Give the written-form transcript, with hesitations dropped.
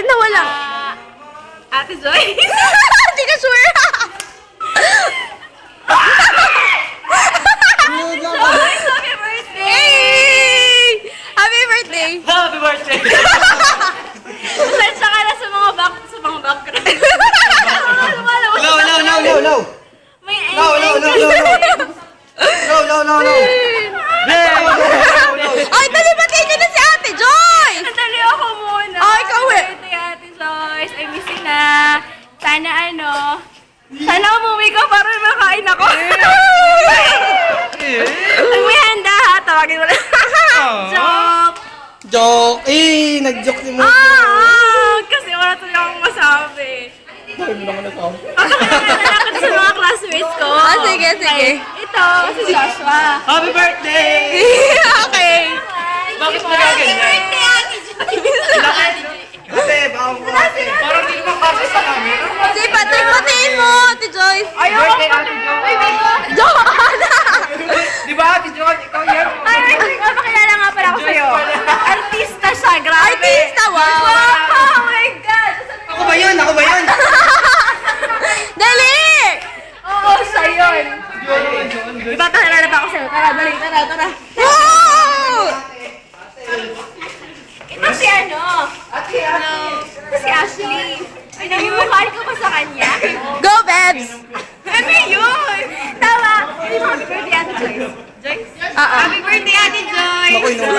Bakit nawala? Ate Joy. Hindi ka sure. Happy birthday! Hey! Happy birthday! Happy birthday! Pasensya ka na sa mga background. No! May No! Ay, nalibatin niyo na si Ate Joy! Sandali ako muna. Oh, ikaw eh. Happy birthday, Ate Joyce. I miss you na. Sana umuwi ka para makain ako. Pag may handa ha, tawagin mo lang. Joke. Joke! Nag-joke si Mo. Kasi wala tuloy akong masabi. Dahil mo naman nasabi. Pakakilala ko sa mga classmates ko. Sige. Ay, ito, si Joshua. Happy birthday! Okay. Bakit mo gaganyan? birthday, Ate Joyce. Ate, baka mo ate. Parang di naman kasi sa namin. Sige, patin mo, Ate Joyce. Birthday, Ate Jo. Joanna! Di ba, Ate Jo? Ikaw yan. Ay, pakilala nga pala ako sa'yo. Artista siya, grabe. Artista, wow. Oh my God. Ako ba yun? Dali! Oo, siya yun. Ipapakilala pa ako sa'yo. Tara, dali, tara. Wow! Ito si ano? Hello. Ito si Ashley. Ay, naging mukhaan ko pa sa kanya. Go, Bebs! Ano yun? Tama. Happy birthday, Ate Joyce. Joyce? Oo. Happy birthday, Ate Joyce. Ako yun.